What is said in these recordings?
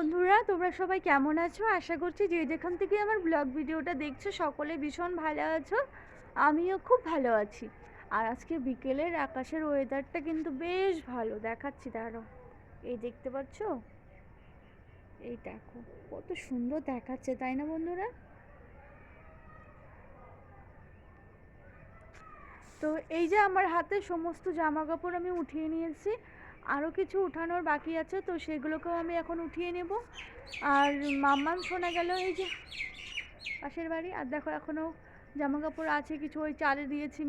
বন্ধুরা, তোমরা সবাই কেমন আছো? আশা করছি যে যেখান থেকে আমার ব্লগ ভিডিওটা দেখছো সকলে ভীষণ ভালো আছো। আমিও খুব ভালো আছি। আর আজকে বিকেলের আকাশের ওয়েদারটা কিন্তু বেশ ভালো দেখাচ্ছি। দাঁড়াও, এই দেখতে পাচ্ছ? এই দেখো কত সুন্দর দেখাচ্ছে, তাই না বন্ধুরা? তো এই যে আমার হাতে সমস্ত জামা কাপড় আমি উঠিয়ে নিয়েছি। আরও কিছু উঠানোর বাকি আছে, তো সেগুলোকেও আমি এখন উঠিয়ে নেব। আর মাম্মাম শোনা গেল এই যে পাশের বাড়ি। আর দেখো এখনও জামা কাপড় আছে কিছু, ওই চালে দিয়েছি।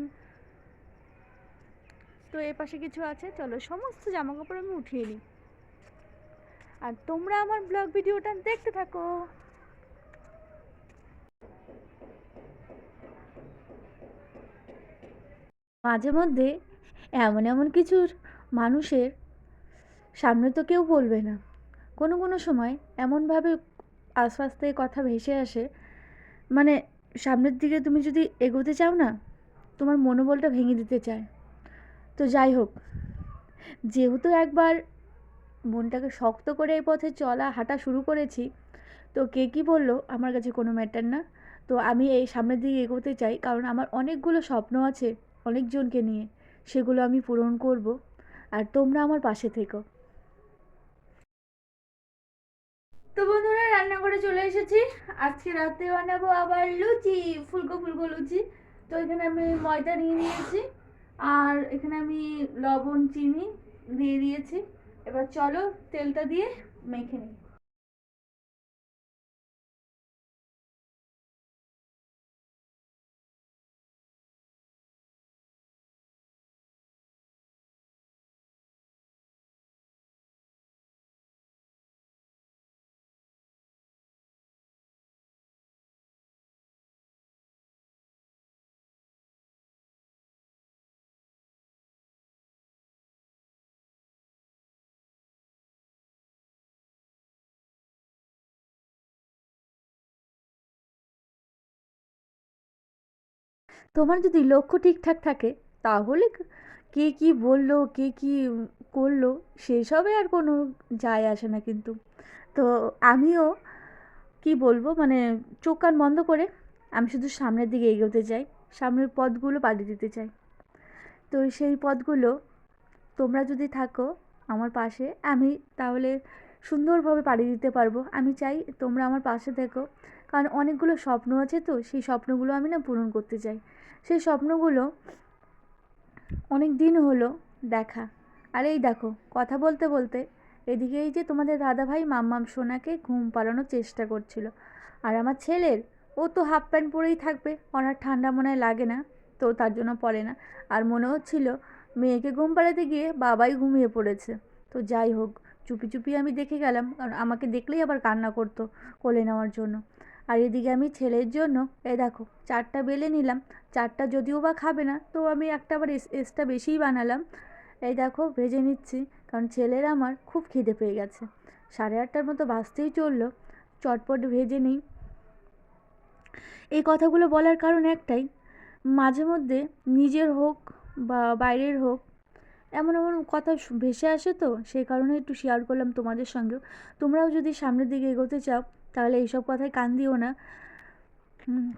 তো এ পাশে কিছু আছে, চলো সমস্ত জামা কাপড় আমি উঠিয়ে নিই। আর তোমরা আমার ব্লগ ভিডিওটা দেখতে থাকো। মাঝে মধ্যে এমন এমন কিছুর মানুষের সামনে তো কেউ বলবে না, কোনো কোনো সময় এমনভাবে আস্তে আস্তে কথা ভেসে আসে, মানে সামনের দিকে তুমি যদি এগোতে চাও না, তোমার মনোবলটা ভেঙে দিতে চায়। তো যাই হোক, যেহেতু একবার মনটাকে শক্ত করে এই পথে চলা হাঁটা শুরু করেছি, তো কে কী বললো আমার কাছে কোনো ম্যাটার না। তো আমি এই সামনের দিকে এগোতে চাই, কারণ আমার অনেকগুলো স্বপ্ন আছে অনেকজনকে নিয়ে, সেগুলো আমি পূরণ করব। আর তোমরা আমার পাশে থেকো। তো বন্ধুরা, রান্নাঘরে চলে এসেছি। আজকে রাতে বানাবো আবার লুচি, ফুলকো ফুলকো লুচি। তো এখানে আমি ময়দা নিয়ে নিয়েছি, আর এখানে আমি লবণ চিনি দিয়ে দিয়েছি। এবার চলো তেলটা দিয়ে মেখে নিই। তোমার যদি লক্ষ্য ঠিকঠাক থাকে, তাহলে কে কি বললো, কে কি করলো, সেসবে আর কোনো যায় আসে না কিন্তু। তো আমিও কি বলবো, মানে চোখ কান বন্ধ করে আমি শুধু সামনের দিকে এগোতে চাই, সামনের পথগুলো পাড়ি দিতে চাই। তো সেই পথগুলো তোমরা যদি থাকো আমার পাশে, আমি তাহলে সুন্দরভাবে পাড়ি দিতে পারবো। আমি চাই তোমরা আমার পাশে থেকো, কারণ অনেকগুলো স্বপ্ন আছে, তো সেই স্বপ্নগুলো আমি না পূরণ করতে চাই। সেই স্বপ্নগুলো অনেক দিন হলো দেখা। আর এই দেখো, কথা বলতে বলতে এদিকে এই যে তোমাদের দাদাভাই মাম্মাম সোনাকে ঘুম পাড়ানোর চেষ্টা করছিল। আর আমার ছেলের, ও তো হাফ প্যান্ট পরেই থাকবে, ওর আর ঠান্ডা মনে হয় লাগে না, তো তার জন্য পরে না। আর মনে হচ্ছিল মেয়েকে ঘুম পাড়াতে গিয়ে বাবাই ঘুমিয়ে পড়েছে। তো যাই হোক, চুপি চুপি আমি দেখে গেলাম, কারণ আমাকে দেখলেই আবার কান্না করতো কোলে নেওয়ার জন্য। আর এদিকে আমি ছেলের জন্য এই দেখো চারটা বেলে নিলাম। চারটা যদিও বা খাবে না, তো আমি একটা আবার এক্সট্রা বেশিই বানালাম। এই দেখো ভেজে নিচ্ছি, কারণ ছেলের আমার খুব খিদে পেয়ে গেছে। 8:30টার মতো বাজতেই চললো, চটপট ভেজে নিই। এই কথাগুলো বলার কারণ একটাই, মাঝে মধ্যে নিজের হোক বা বাইরের হোক, এমন এমন কথা ভেসে আসে, তো সেই কারণে একটু শেয়ার করলাম তোমাদের সঙ্গেও। তোমরাও যদি সামনের দিকে এগোতে চাও, তাহলে এইসব কথায় কান দিও না।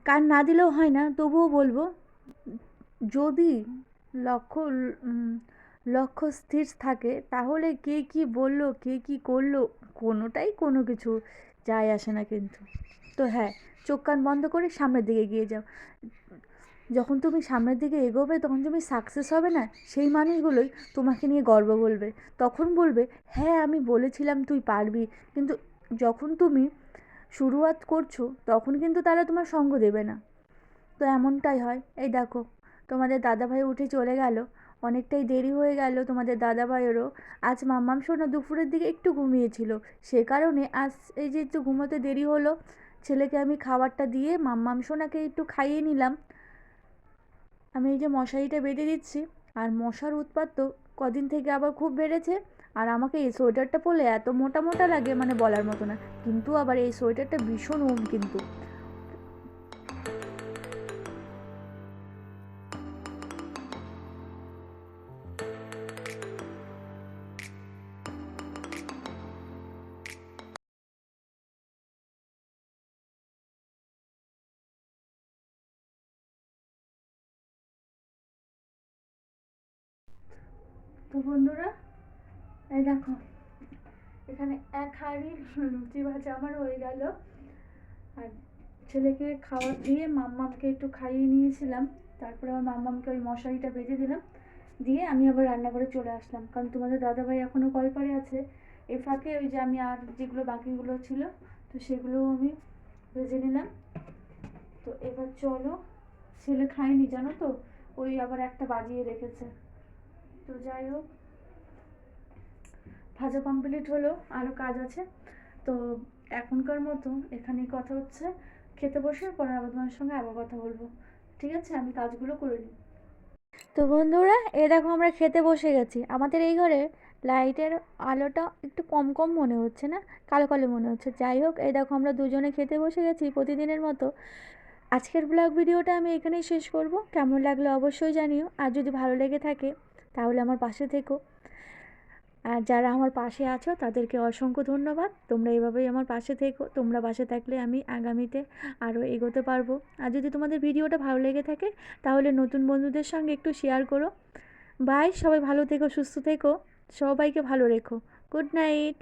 কান না দিলেও হয় না, তবুও বলবো, যদি লক্ষ্য লক্ষ্য স্থির থাকে, তাহলে কে কি বললো, কে কি করলো, কোনোটাই কোনো কিছু যায় আসে না কিন্তু। তো হ্যাঁ, চোখ কান বন্ধ করে সামনের দিকে এগিয়ে যাও। যখন তুমি সামনের দিকে এগোবে, তখন তুমি সাকসেস হবে না, সেই মানুষগুলোই তোমাকে নিয়ে গর্ব বলবে। তখন বলবে, হ্যাঁ আমি বলেছিলাম তুই পারবি। কিন্তু যখন তুমি শুরুয়াত করছো, তখন কিন্তু তারা তোমার সঙ্গ দেবে না। তো এমনটাই হয়। এই দেখো, তোমাদের দাদাভাই উঠে চলে গেল, অনেকটাই দেরি হয়ে গেল তোমাদের দাদাভাইয়েরও। আজ মাম্মাম সোনা দুপুরের দিকে একটু ঘুমিয়েছিল, সে কারণে আজ এই যে একটু ঘুমোতে দেরি হলো। ছেলেকে আমি খাবারটা দিয়ে মাম্মাম সোনাকে একটু খাইয়ে নিলাম। আমি এই যে মশারিটা বেঁধে দিচ্ছি। আর মশার উৎপাত তো কদিন থেকে আবার খুব বেড়েছে। আর আমাকে এই সোয়েটারটা পরলে এত মোটা মোটা লাগে, মানে বলার মতো না। কিন্তু আবার এই সোয়েটারটা ভীষণ উম কিন্তু। তো বন্ধুরা, এই দেখো এখানে এক হাঁড়ি লুচি ভাজা আমার হয়ে গেল। আর ছেলেকে খাওয়া দিয়ে মাম্মামকে একটু খাইয়ে নিয়েছিলাম। তারপরে আমার মাম্মামকে ওই মশারিটা বেঁধে দিলাম, দিয়ে আমি আবার রান্না করে চলে আসলাম, কারণ তোমাদের দাদাভাই এখনও কলপারে আছে। এর ফাঁকে ওই যে আমি আর যেগুলো বাকিগুলো ছিল তো সেগুলোও আমি ভেজে নিলাম। তো এবার চলো, ছেলে খায়নি জানো তো, ওই আবার একটা বাজিয়ে রেখেছে। তো যাই হোক, ভাজা কমপ্লিট হলো, আরও কাজ আছে। তো এখনকার মতো এখানেই কথা হচ্ছে, খেতে বসে পরে আবার তোমার সঙ্গে আবার কথা বলবো। ঠিক আছে, আমি কাজগুলো করে নিই। তো বন্ধুরা, দেখো আমরা খেতে বসে গেছি। আমাদের এই ঘরে লাইটের আলোটা একটু কম কম মনে হচ্ছে না, কালো কালো মনে হচ্ছে। যাই হোক, দেখো আমরা দুজনে খেতে বসে গেছি প্রতিদিনের মতো। আজকের ব্লগ ভিডিওটা আমি এখানেই শেষ করব। কেমন লাগলো অবশ্যই জানিও, আর যদি ভালো লেগে থাকে তাহলে আমার পাশে থেকো। আর যারা আমার পাশে আছো তাদেরকে অসংখ্য ধন্যবাদ। তোমরা এভাবেই আমার পাশে থেকো। তোমরা পাশে থাকলে আমি আগামীতে আরও এগোতে পারবো। আর যদি তোমাদের ভিডিওটা ভালো লেগে থাকে তাহলে নতুন বন্ধুদের সঙ্গে একটু শেয়ার করো। বাই, সবাই ভালো থেকো, সুস্থ থেকো, সবাইকে ভালো রেখো। Good night.